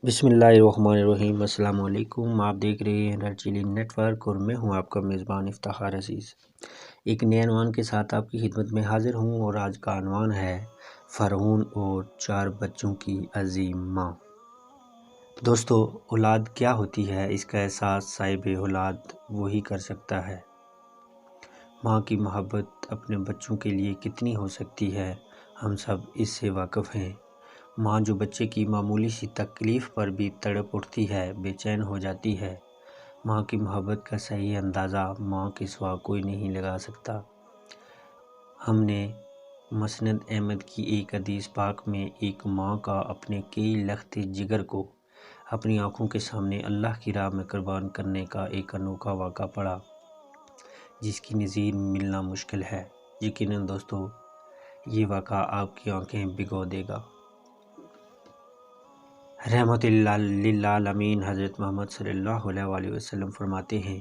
بسم اللہ الرحمن الرحیم۔ السلام علیکم، آپ دیکھ رہے ہیں ریڈ چلی نیٹ ورک اور میں ہوں آپ کا میزبان افتخار عزیز۔ ایک نئے عنوان کے ساتھ آپ کی خدمت میں حاضر ہوں اور آج کا عنوان ہے فرعون اور 4 بچوں کی عظیم ماں۔ دوستو، اولاد کیا ہوتی ہے اس کا احساس صاحب اولاد وہی کر سکتا ہے۔ ماں کی محبت اپنے بچوں کے لیے کتنی ہو سکتی ہے، ہم سب اس سے واقف ہیں۔ ماں جو بچے کی معمولی سی تکلیف پر بھی تڑپ اٹھتی ہے، بے چین ہو جاتی ہے۔ ماں کی محبت کا صحیح اندازہ ماں کے سوا کوئی نہیں لگا سکتا۔ ہم نے مسند احمد کی ایک حدیث پاک میں ایک ماں کا اپنے کئی لخت جگر کو اپنی آنکھوں کے سامنے اللہ کی راہ میں قربان کرنے کا ایک انوکھا واقعہ پڑھا، جس کی نظیر ملنا مشکل ہے۔ یقیناً دوستو، یہ واقعہ آپ کی آنکھیں بھگو دے گا۔ رحمت اللہ للعالمین حضرت محمد صلی اللہ علیہ وآلہ وسلم فرماتے ہیں،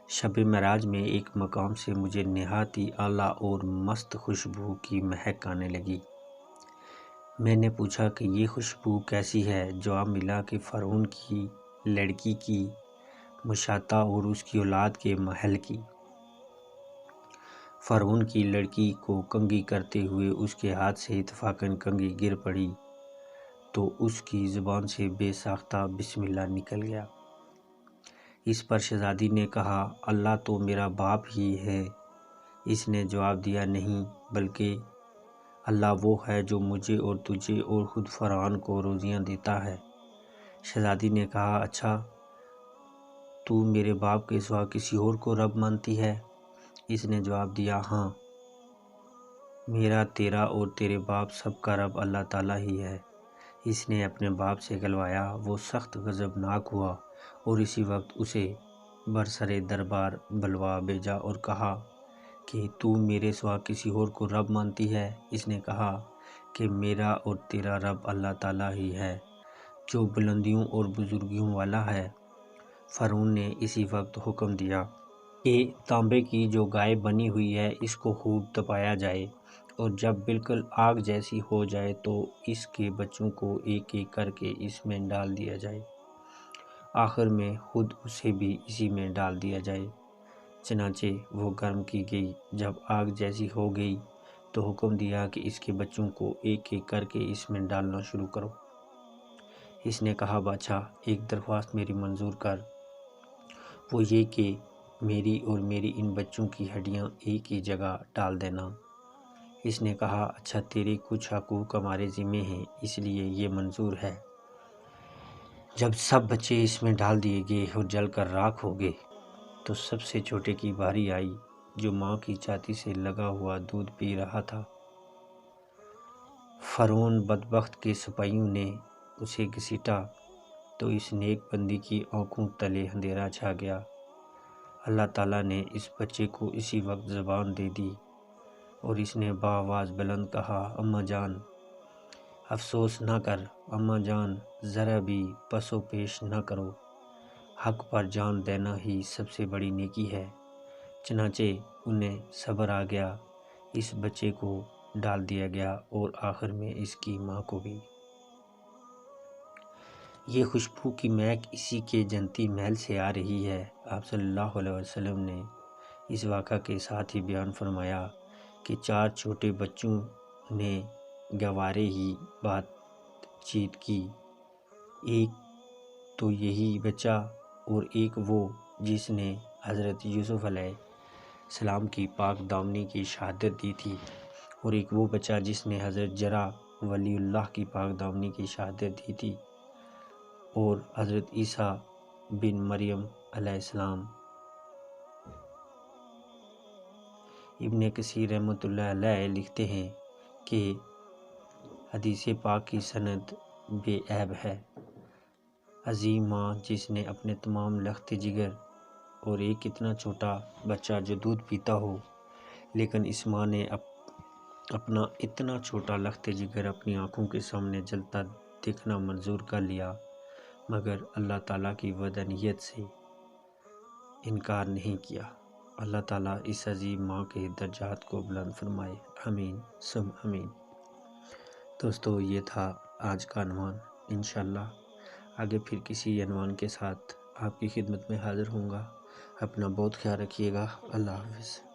شب معراج میں ایک مقام سے مجھے نہایت ہی اعلیٰ اور مست خوشبو کی مہک آنے لگی۔ میں نے پوچھا کہ یہ خوشبو کیسی ہے؟ جواب ملا کہ فرعون کی لڑکی کی مشاطہ اور اس کی اولاد کے محل کی۔ فرعون کی لڑکی کو کنگھی کرتے ہوئے اس کے ہاتھ سے اتفاقاً کنگھی گر پڑی تو اس کی زبان سے بے ساختہ بسم اللہ نکل گیا۔ اس پر شہزادی نے کہا، اللہ تو میرا باپ ہی ہے۔ اس نے جواب دیا، نہیں، بلکہ اللہ وہ ہے جو مجھے اور تجھے اور خود فرعون کو روزیاں دیتا ہے۔ شہزادی نے کہا، اچھا، تو میرے باپ کے سوا کسی اور کو رب مانتی ہے؟ اس نے جواب دیا، ہاں، میرا، تیرا اور تیرے باپ سب کا رب اللہ تعالیٰ ہی ہے۔ اس نے اپنے باپ سے کہلوایا۔ وہ سخت غضبناک ہوا اور اسی وقت اسے برسر دربار بلوا بھیجا اور کہا کہ تو میرے سوا کسی اور کو رب مانتی ہے؟ اس نے کہا کہ میرا اور تیرا رب اللہ تعالیٰ ہی ہے جو بلندیوں اور بزرگیوں والا ہے۔ فرعون نے اسی وقت حکم دیا کہ تانبے کی جو گائے بنی ہوئی ہے اس کو خوب تپایا جائے اور جب بالکل آگ جیسی ہو جائے تو اس کے بچوں کو ایک ایک کر کے اس میں ڈال دیا جائے، آخر میں خود اسے بھی اسی میں ڈال دیا جائے۔ چنانچہ وہ گرم کی گئی۔ جب آگ جیسی ہو گئی تو حکم دیا کہ اس کے بچوں کو ایک ایک کر کے اس میں ڈالنا شروع کرو۔ اس نے کہا، بادشاہ، ایک درخواست میری منظور کر، وہ یہ کہ میری اور میری ان بچوں کی ہڈیاں ایک ہی جگہ ڈال دینا۔ اس نے کہا، اچھا، تیرے کچھ حقوق ہمارے ذمہ ہیں، اس لیے یہ منظور ہے۔ جب سب بچے اس میں ڈال دیے گئے اور جل کر راکھ ہو گئے تو سب سے چھوٹے کی باری آئی جو ماں کی چھاتی سے لگا ہوا دودھ پی رہا تھا۔ فرعون بدبخت کے سپاہیوں نے اسے گھسیٹا تو اس نیک بندی کی آنکھوں تلے اندھیرا چھا گیا۔ اللہ تعالیٰ نے اس بچے کو اسی وقت زبان دے دی اور اس نے بآواز بلند کہا، اماں جان، افسوس نہ کر، اماں جان، ذرا بھی پس و پیش نہ کرو، حق پر جان دینا ہی سب سے بڑی نیکی ہے۔ چنانچہ انہیں صبر آ گیا، اس بچے کو ڈال دیا گیا اور آخر میں اس کی ماں کو بھی۔ یہ خوشبو کی مہک اسی کے جنتی محل سے آ رہی ہے۔ آپ صلی اللہ علیہ وسلم نے اس واقعہ کے ساتھ ہی بیان فرمایا کہ 4 چھوٹے بچوں نے گوارے ہی بات چیت کی، ایک تو یہی بچہ اور ایک وہ جس نے حضرت یوسف علیہ السلام کی پاک دامنی کی شہادت دی تھی، اور ایک وہ بچہ جس نے حضرت زرع ولی اللہ کی پاک دامنی کی شہادت دی تھی، اور حضرت عیسیٰ بن مریم علیہ السلام۔ ابن کثیر رحمۃ اللہ علیہ لکھتے ہیں کہ حدیث پاک کی سند بے عیب ہے۔ عظیم ماں جس نے اپنے تمام لخت جگر اور ایک اتنا چھوٹا بچہ جو دودھ پیتا ہو، لیکن اس ماں نے اپنا اتنا چھوٹا لخت جگر اپنی آنکھوں کے سامنے جلتا دیکھنا منظور کر لیا، مگر اللہ تعالیٰ کی وحدانیت سے انکار نہیں کیا۔ اللہ تعالیٰ اس عظیم ماں کے درجات کو بلند فرمائے، آمین ثم آمین۔ دوستو، یہ تھا آج کا عنوان۔ انشاءاللہ آگے پھر کسی عنوان کے ساتھ آپ کی خدمت میں حاضر ہوں گا۔ اپنا بہت خیال رکھیے گا۔ اللہ حافظ۔